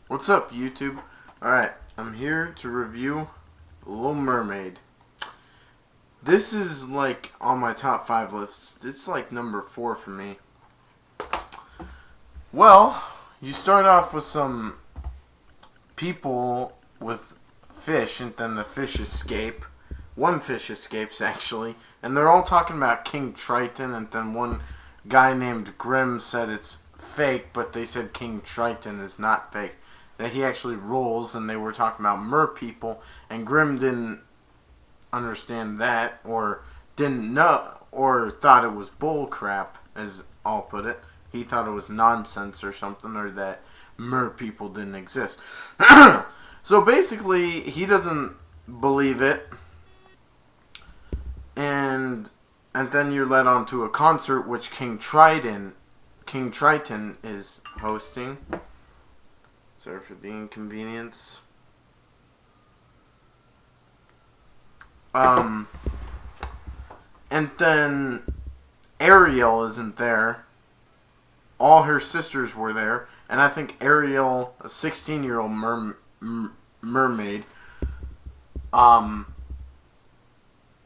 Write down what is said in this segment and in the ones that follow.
What's up, YouTube? Alright, I'm here to review Little Mermaid. This is like on my top 5 list. It's like number 4 for me. Well, you start off with some people with fish, and then the fish escape. One fish escapes, actually. And they're all talking about King Triton, and then one guy named Grimm said it's fake, but they said King Triton is not fake. That he actually rules, and they were talking about mer people, and Grimm didn't understand that, or didn't know, or thought it was bull crap, as I'll put it. He thought it was nonsense or something, or that mer people didn't exist. So basically, he doesn't believe it, and then you're led on to a concert which King Triton is hosting. Sorry for the inconvenience. And then Ariel isn't there. All her sisters were there. And I think Ariel, a 16-year-old mermaid,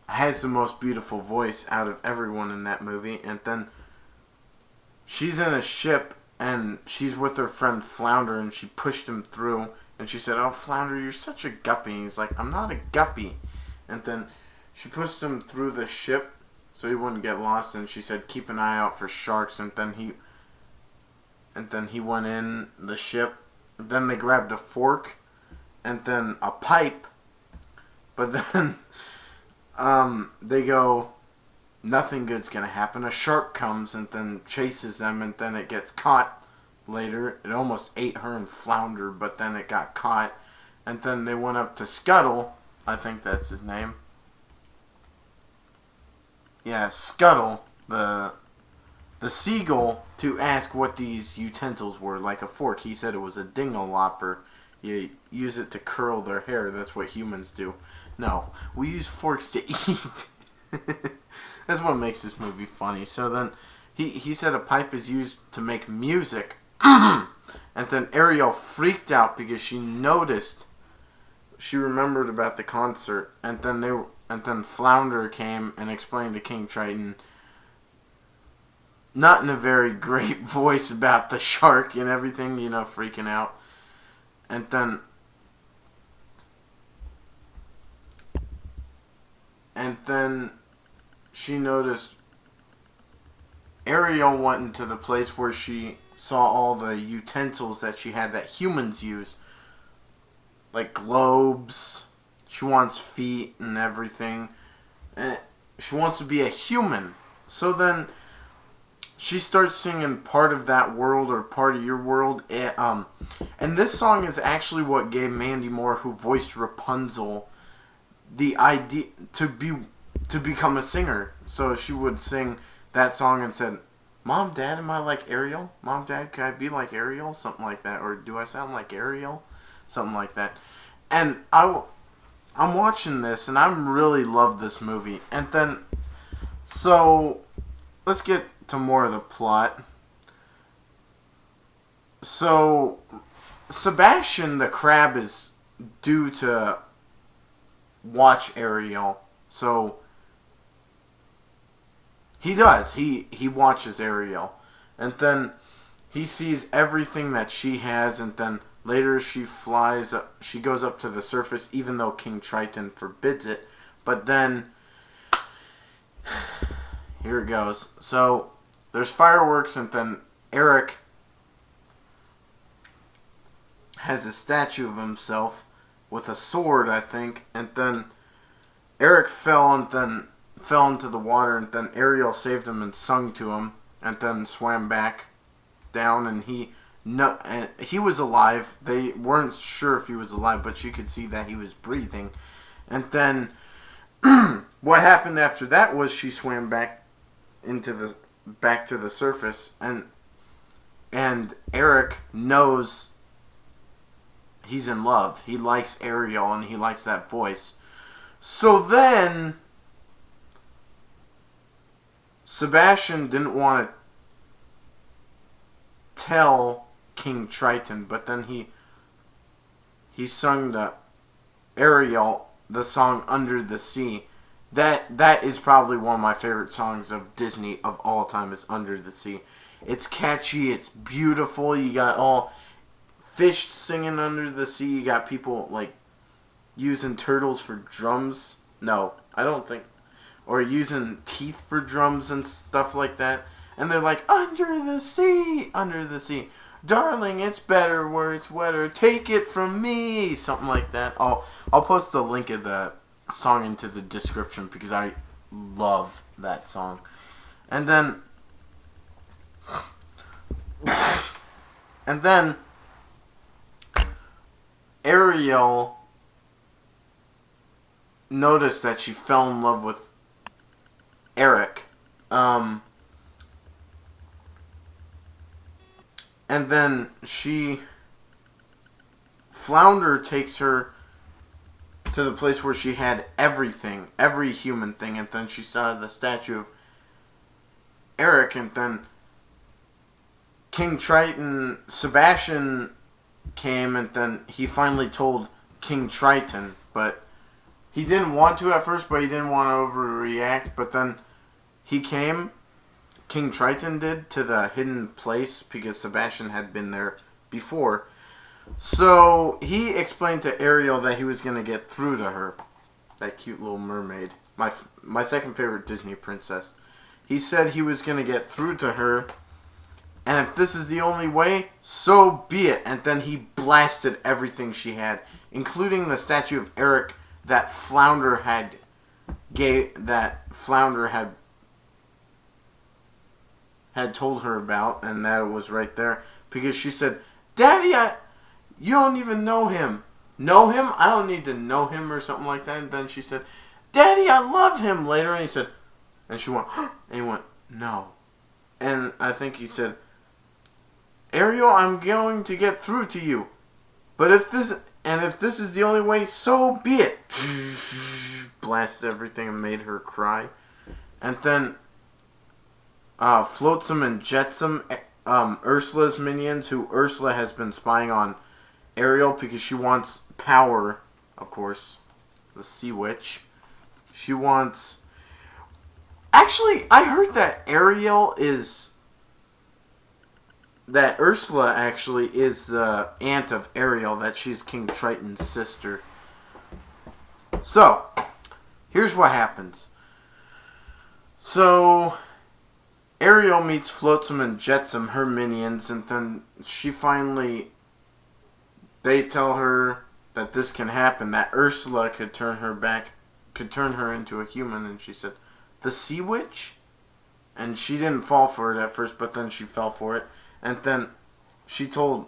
has the most beautiful voice out of everyone in that movie. And then she's in a ship, and she's with her friend Flounder, and she pushed him through. And she said, "Oh, Flounder, you're such a guppy." And he's like, "I'm not a guppy." And then she pushed him through the ship so he wouldn't get lost. And she said, "Keep an eye out for sharks." And then he went in the ship. And then they grabbed a fork and then a pipe. But then they go, nothing good's gonna happen. A shark comes and then chases them, and then it gets caught later. It almost ate her and Flounder, but then it got caught. And then they went up to Scuttle. I think that's his name. Yeah, Scuttle, the seagull, to ask what these utensils were, like a fork. He said it was a dinglehopper. You use it to curl their hair. That's what humans do. No, we use forks to eat. That's what makes this movie funny. So then he said a pipe is used to make music. And then Ariel freaked out because she remembered about the concert. And then Flounder came and explained to King Triton, not in a very great voice, about the shark and everything, freaking out. And then she noticed Ariel went into the place where she saw all the utensils that she had that humans use. Like globes. She wants feet and everything. And she wants to be a human. So then she starts singing Part of That World or Part of Your World. And this song is actually what gave Mandy Moore, who voiced Rapunzel, the idea to become a singer. So she would sing that song and said, "Mom, Dad, am I like Ariel? Mom, Dad, could I be like Ariel?" Something like that. Or do I sound like Ariel? Something like that. And I'm watching this, and I really love this movie. And then, so let's get to more of the plot. So Sebastian the crab is due to watch Ariel. So he does. He watches Ariel. And then he sees everything that she has, and then later she flies up, she goes up to the surface, even though King Triton forbids it. But then here it goes. So there's fireworks, and then Eric has a statue of himself with a sword, I think, and then Eric fell into the water, and then Ariel saved him and sung to him, and then swam back down, and he was alive. They weren't sure if he was alive, but you could see that he was breathing. And then what happened after that was she swam back to the surface, and Eric knows he's in love. He likes Ariel, and he likes that voice. So then Sebastian didn't want to tell King Triton, but then he he sung the Ariel, the song Under the Sea. That is probably one of my favorite songs of Disney of all time is Under the Sea. It's catchy, it's beautiful. You got all fish singing under the sea. You got people like using turtles for drums. No, I don't think. Or using teeth for drums and stuff like that. And they're like, under the sea, under the sea. Darling, it's better where it's wetter. Take it from me. Something like that. I'll post the link of the song into the description because I love that song. And then Ariel noticed that she fell in love with Eric. And then Flounder takes her to the place where she had everything, every human thing, and then she saw the statue of Eric, and then King Triton, Sebastian came, and then he finally told King Triton, but he didn't want to at first, but he didn't want to overreact, but then he came, King Triton did, to the hidden place, because Sebastian had been there before. So he explained to Ariel that he was going to get through to her. That cute little mermaid. My second favorite Disney princess. He said he was going to get through to her. And if this is the only way, so be it. And then he blasted everything she had. Including the statue of Eric that Flounder had told her about. And that was right there. Because she said, Daddy, you don't even know him. Know him? I don't need to know him or something like that. And then she said, Daddy, I love him later. And he said, and she went, and he went, no. And I think he said, Ariel, I'm going to get through to you. But if this is the only way, so be it. Blasted everything and made her cry. And then Flotsam and Jetsam, Ursula's minions, who Ursula has been spying on Ariel because she wants power, of course, the sea witch. She wants... Actually, I heard that Ursula actually is the aunt of Ariel, that she's King Triton's sister. So, here's what happens. So, Ariel meets Flotsam and Jetsam, her minions, and then they tell her that this can happen, that Ursula could turn her into a human, and she said, the sea witch? And she didn't fall for it at first, but then she fell for it. And then she told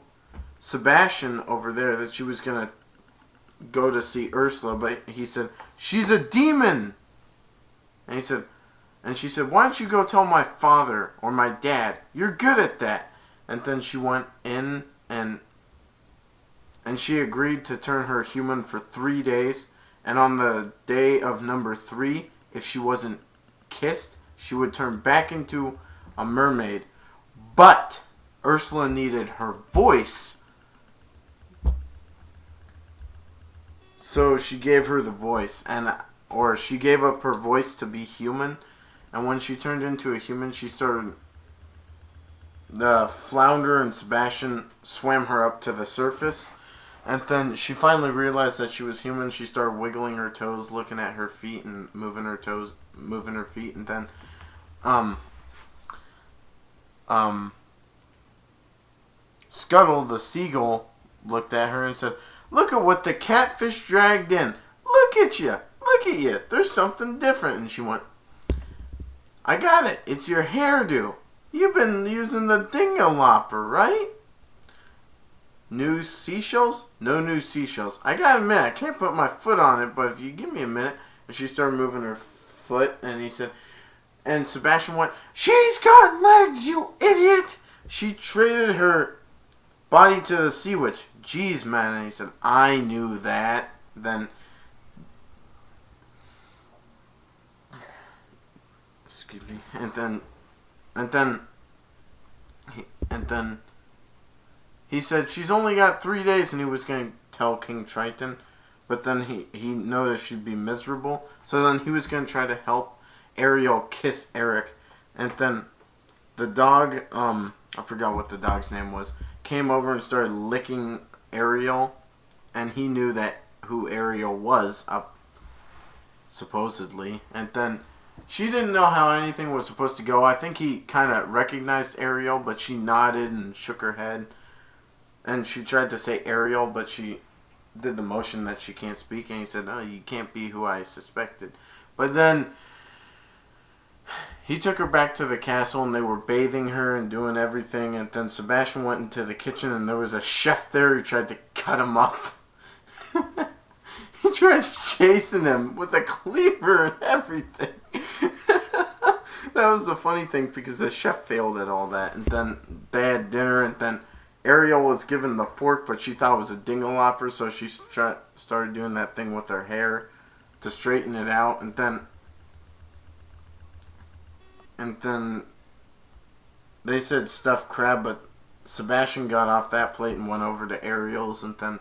Sebastian over there that she was going to go to see Ursula, but he said, she's a demon! And she said, why don't you go tell my father or my dad? You're good at that. And then she went in and she agreed to turn her human for 3 days. And on the day of number 3, if she wasn't kissed, she would turn back into a mermaid. But Ursula needed her voice. So she gave her the voice, or she gave up her voice to be human. And when she turned into a human, the Flounder and Sebastian swam her up to the surface. And then she finally realized that she was human. She started wiggling her toes, looking at her feet, and moving her feet. And then, Scuttle, the seagull, looked at her and said, look at what the catfish dragged in. Look at you. There's something different. And she went, I got it. It's your hairdo. You've been using the dingo-lopper, right? New seashells? No new seashells. I gotta admit, I can't put my foot on it, but if you give me a minute. And she started moving her foot, and Sebastian went, she's got legs, you idiot! She traded her body to the sea witch. Jeez, man. And he said, I knew that. Then, excuse me. And then he said, she's only got 3 days, and he was going tell King Triton, but then he noticed she'd be miserable, so then he was going to try to help Ariel kiss Eric, and then the dog, I forgot what the dog's name was, came over and started licking Ariel, and he knew that who Ariel was, supposedly, and then she didn't know how anything was supposed to go. I think he kind of recognized Ariel, but she nodded and shook her head, and she tried to say Ariel, but she did the motion that she can't speak, and he said, "Oh, you can't be who I suspected." But then he took her back to the castle, and they were bathing her and doing everything, and then Sebastian went into the kitchen, and there was a chef there who tried to cut him up. He tried chasing him with a cleaver and everything. That was the funny thing, because the chef failed at all that, and then they had dinner, and then Ariel was given the fork, but she thought it was a dinglehopper, so she started doing that thing with her hair to straighten it out, and then they said stuffed crab, but Sebastian got off that plate and went over to Ariel's, and then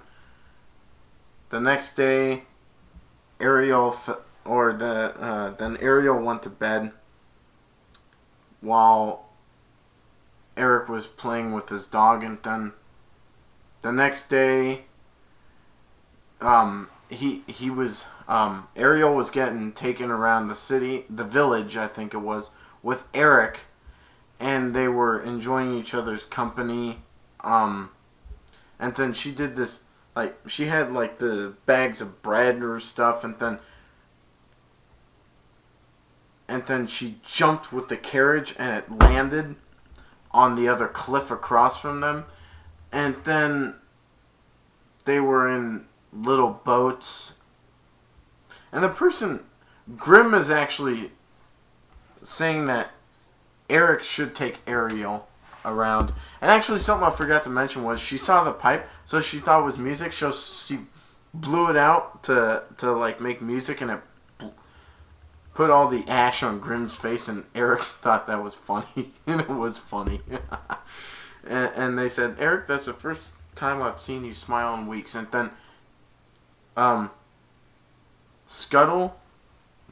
the next day, then Ariel went to bed while Eric was playing with his dog, and then the next day, Ariel was getting taken around the village, I think it was, with Eric, and they were enjoying each other's company, and then she did this, like, she had, like, the bags of bread or stuff, and then she jumped with the carriage, and it landed on the other cliff across from them, and then they were in little boats, and Grimm is actually saying that Eric should take Ariel around. And actually, something I forgot to mention was she saw the pipe, so she thought it was music, so she blew it out to like make music, and it put all the ash on Grimm's face, and Eric thought that was funny, and it was funny. and they said, "Eric, that's the first time I've seen you smile in weeks." And then Scuttle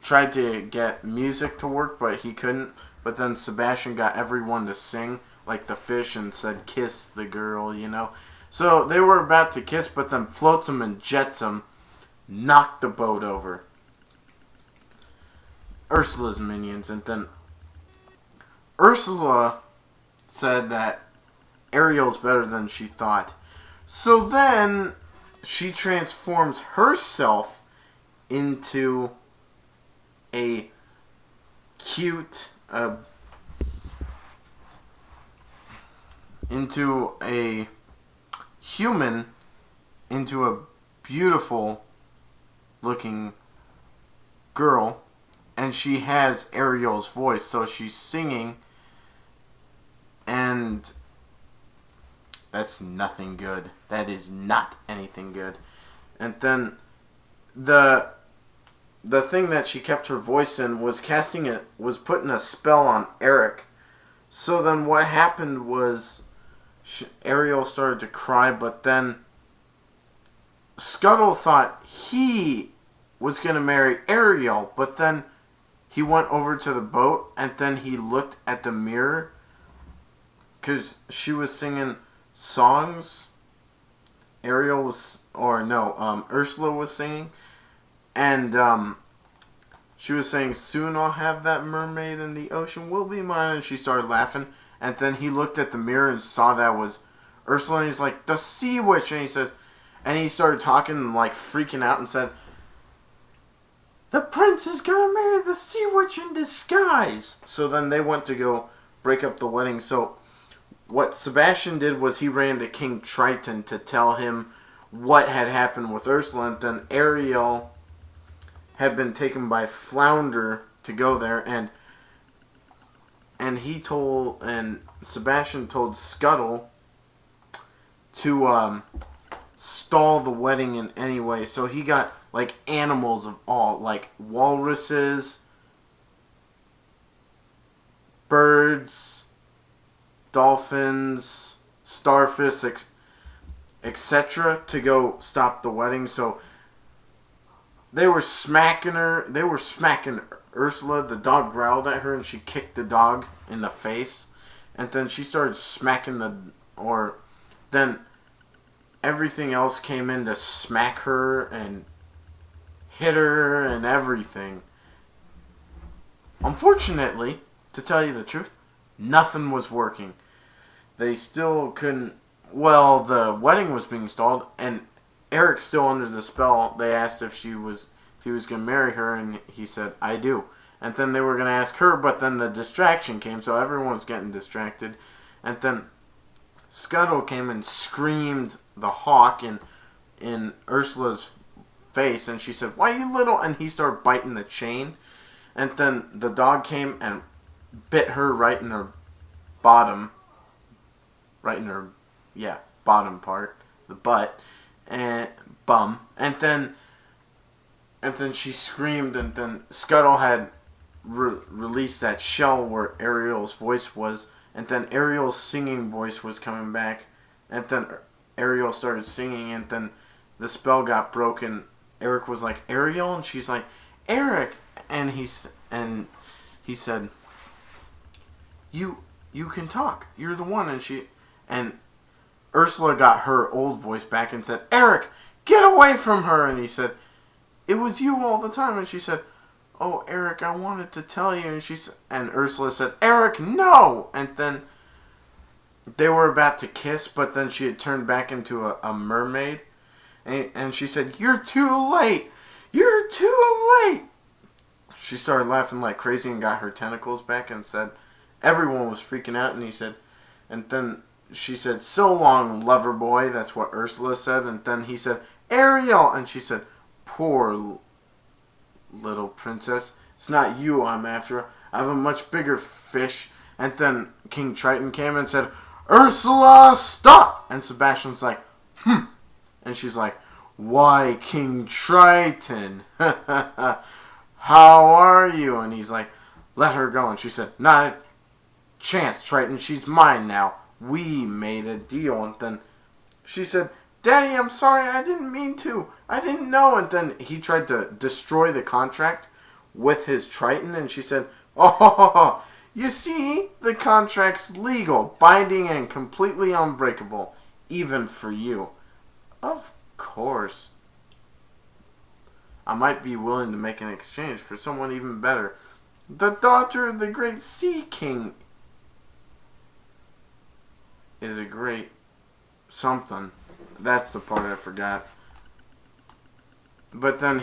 tried to get music to work, but he couldn't. But then Sebastian got everyone to sing, like the fish, and said, "Kiss the girl," you know. So they were about to kiss, but then Flotsam and Jetsam knocked the boat over. Ursula's minions, and then Ursula said that Ariel's better than she thought. So then she transforms herself into a cute, into a human, into a beautiful looking girl, and she has Ariel's voice, so she's singing, and that's nothing good. That is not anything good. And then the thing that she kept her voice in was putting a spell on Eric. So then what happened was Ariel started to cry, but then Scuttle thought he was going to marry Ariel, but then he went over to the boat, and then he looked at the mirror because she was singing songs. Ursula was singing, and she was saying, "Soon I'll have that mermaid in the ocean will be mine," and she started laughing, and then he looked at the mirror and saw that was Ursula, and he's like, "The sea witch," and he started talking and like freaking out and said, "The prince is gonna marry the sea witch in disguise." So then they went to go break up the wedding. So what Sebastian did was he ran to King Triton to tell him what had happened with Ursula, and then Ariel had been taken by Flounder to go there, and Sebastian told Scuttle to stall the wedding in any way. So he got like animals of all, like walruses, birds, dolphins, starfish, etc., to go stop the wedding. So they were smacking her. They were smacking Ursula. The dog growled at her and she kicked the dog in the face. And then she started smacking then everything else came in to smack her and hit her and everything. Unfortunately, to tell you the truth, nothing was working. They still couldn't. Well, the wedding was being stalled, and Eric's still under the spell. They asked if he was going to marry her, and he said, "I do." And then they were going to ask her, but then the distraction came, so everyone was getting distracted. And then Scuttle came and screamed the hawk in Ursula's face, and she said, "Why, you little?" And he started biting the chain. And then the dog came and bit her right in her bottom. Right in her, bottom part. The butt. And bum. And then she screamed, and then Scuttle had released that shell where Ariel's voice was. And then Ariel's singing voice was coming back. And then Ariel started singing, and then the spell got broken. Eric was like, "Ariel?" And she's like, "Eric!" And he said, You can talk. You're the one." And Ursula got her old voice back and said, "Eric, get away from her." And he said, "It was you all the time." And she said, "Oh, Eric, I wanted to tell you." And Ursula said, "Eric, no!" And then they were about to kiss, but then she had turned back into a mermaid. And she said, "You're too late! You're too late!" She started laughing like crazy and got her tentacles back and said, everyone was freaking out. And then she said, "So long, lover boy." That's what Ursula said. And then he said, "Ariel." And she said, "Poor little princess. It's not you I'm after. I have a much bigger fish." And then King Triton came and said, "Ursula, stop!" And Sebastian's like, And she's like, "Why, King Triton? How are you?" And he's like, "Let her go." And she said, "Not a chance, Triton. She's mine now. We made a deal." And then she said, "Daddy, I'm sorry. I didn't mean to. I didn't know." And then he tried to destroy the contract with his Triton. And she said, "Oh, you see, the contract's legal, binding, and completely unbreakable, even for you." Of course. I might be willing to make an exchange for someone even better. The daughter of the great Sea King is a great something. That's the part I forgot. But then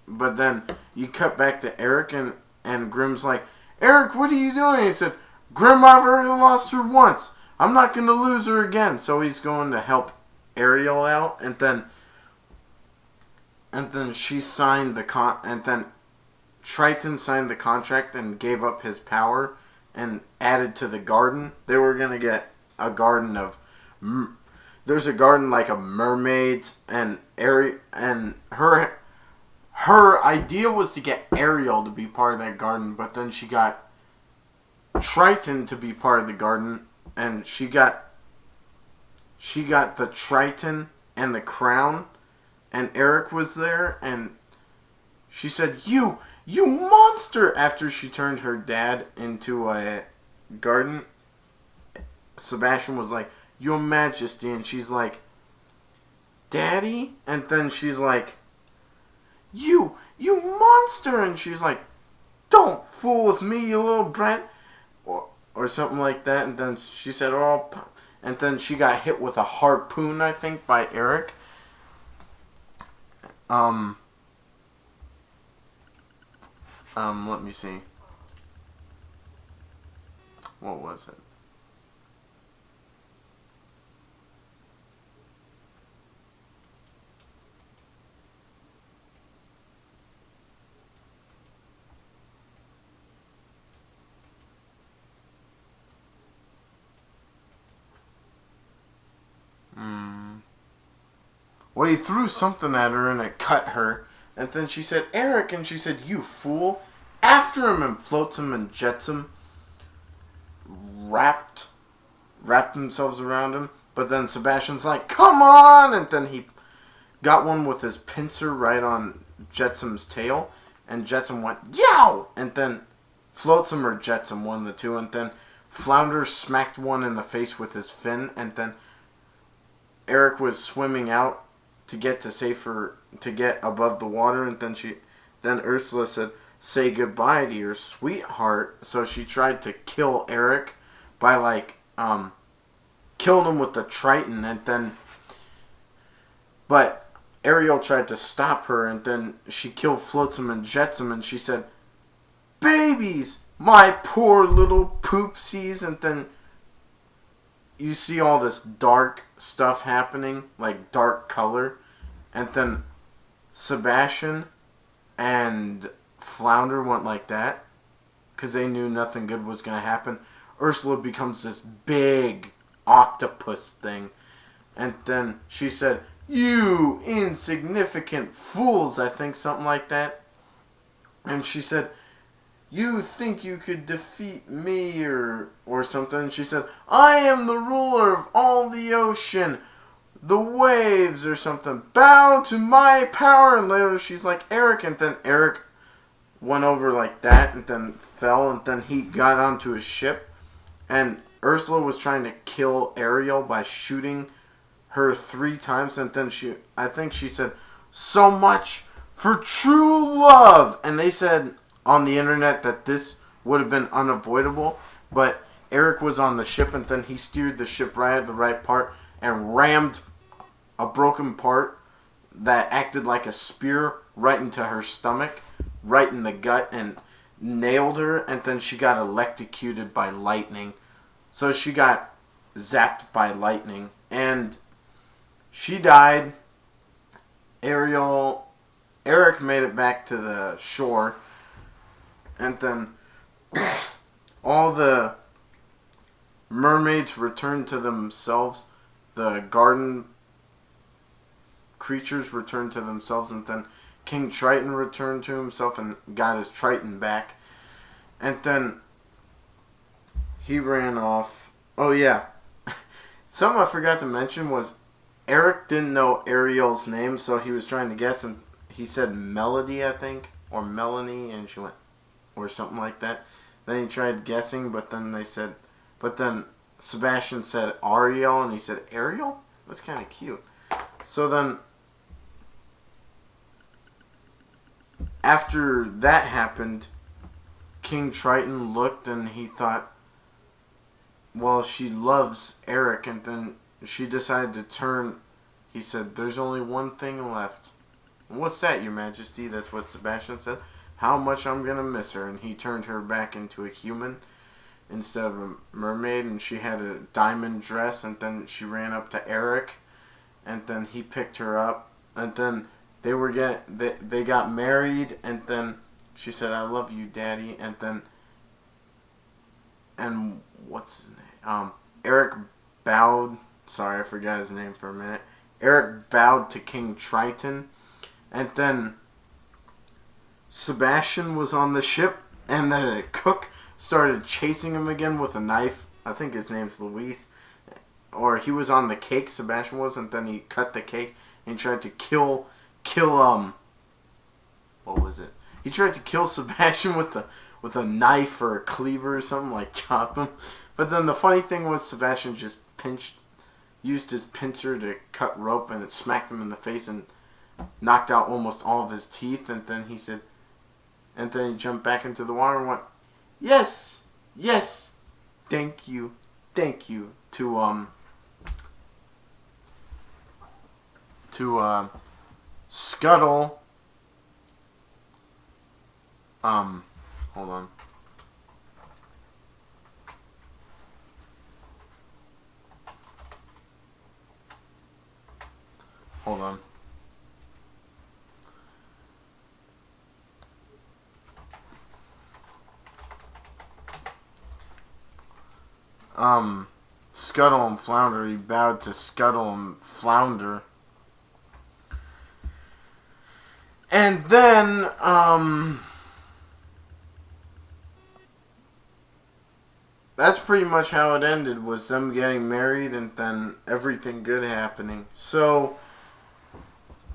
But then you cut back to Eric, and Grimm's like, "Eric, what are you doing?" He said, "Grimm, I've already lost her once. I'm not going to lose her again." So he's going to help Ariel out, and then she signed and then Triton signed the contract and gave up his power and added to the garden. They were going to get a garden of there's a garden like of mermaids, and her idea was to get Ariel to be part of that garden, but then she got Triton to be part of the garden, and she got the Triton and the crown, and Eric was there, and she said, You monster!" After she turned her dad into a garden, Sebastian was like, "Your Majesty," and she's like, "Daddy?" And then she's like, You monster!" And she's like, "Don't fool with me, you little brat," or something like that. And then she said, "Oh," and then she got hit with a harpoon, I think, by Eric. Let me see. What was it? Well, he threw something at her and it cut her. And then she said, "Eric," and she said, "You fool." After him and floats him and jets him. wrapped themselves around him. But then Sebastian's like, come on! And then he got one with his pincer right on Jetsam's tail. And Jetsam went, yow! And then Flotsam or Jetsam, one of the two. And then Flounder smacked one in the face with his fin. And then Eric was swimming out to get to get above the water. And then Ursula said, say goodbye to your sweetheart. So she tried to kill Eric by killing him with the Triton, but Ariel tried to stop her, and then she killed Flotsam and Jetsam, and she said, babies, my poor little poopsies. And then you see all this dark stuff happening, like dark color, and then Sebastian and Flounder went like that because they knew nothing good was going to happen. Ursula becomes this big octopus thing, and then she said, you insignificant fools, I think, something like that. And she said, you think you could defeat me or something. And she said, I am the ruler of all the ocean, the waves or something, bow to my power. And later she's like, Eric, and then Eric went over like that and then fell, and then he got onto his ship, and Ursula was trying to kill Ariel by shooting her 3 times, and then I think she said, so much for true love. And they said on the internet that this would have been unavoidable, but Eric was on the ship, and then he steered the ship right at the right part and rammed a broken part that acted like a spear right into her stomach, right in the gut, and nailed her, and then she got electrocuted by lightning. So she got zapped by lightning, and she died. Eric made it back to the shore, and then all the mermaids returned to themselves. The garden creatures returned to themselves, and then King Triton returned to himself and got his Triton back. And then he ran off. Oh yeah. Something I forgot to mention was Eric didn't know Ariel's name, so he was trying to guess, and he said Melody, I think, or Melanie, and she went, or something like that. Then he tried guessing, but then Sebastian said Ariel, and he said Ariel? That's kind of cute. So then, after that happened, King Triton looked and he thought, well, she loves Eric, and then she decided to turn. He said, there's only one thing left. What's that, Your Majesty? That's what Sebastian said. How much I'm going to miss her. And he turned her back into a human instead of a mermaid, and she had a diamond dress, and then she ran up to Eric, and then he picked her up, and then they got married, and then she said, I love you, Daddy, and what's his name? Eric bowed. Sorry, I forgot his name for a minute. Eric bowed to King Triton, and then Sebastian was on the ship, and the cook started chasing him again with a knife. I think his name's Luis. Or he was on the cake, Sebastian was, and then he cut the cake and tried to kill what was it? He tried to kill Sebastian with a knife or a cleaver or something, like chop him. But then the funny thing was Sebastian just used his pincer to cut rope, and it smacked him in the face and knocked out almost all of his teeth. And then he said, and then he jumped back into the water and went, yes, yes, thank you, to Scuttle. Hold on. Hold on. Scuttle and Flounder. He bowed to Scuttle and Flounder. And then, that's pretty much how it ended, was them getting married and then everything good happening. So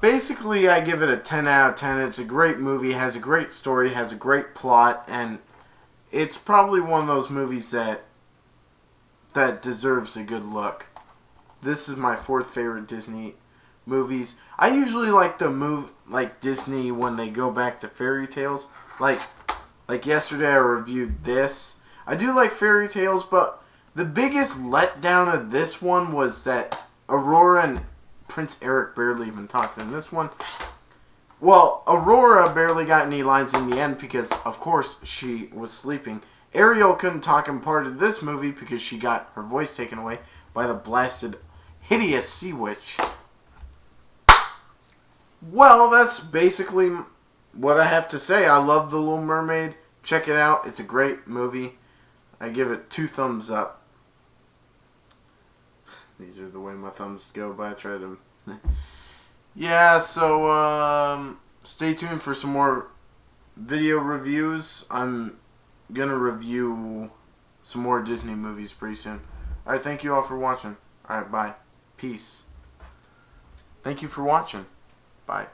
basically, I give it a 10 out of 10. It's a great movie, has a great story, has a great plot, and it's probably one of those movies that deserves a good look. This is my fourth favorite Disney movies. I usually like the like Disney when they go back to fairy tales. Like yesterday I reviewed this. I do like fairy tales, but the biggest letdown of this one was that Aurora and Prince Eric barely even talked in this one. Well, Aurora barely got any lines in the end because, of course, she was sleeping. Ariel couldn't talk in part of this movie because she got her voice taken away by the blasted, hideous sea witch. Well, that's basically what I have to say. I love The Little Mermaid. Check it out. It's a great movie. I give it 2 thumbs up. These are the way my thumbs go, but I try to... Yeah, so stay tuned for some more video reviews. I'm gonna review some more Disney movies pretty soon. Alright, thank you all for watching. Alright, bye. Peace. Thank you for watching. Bye.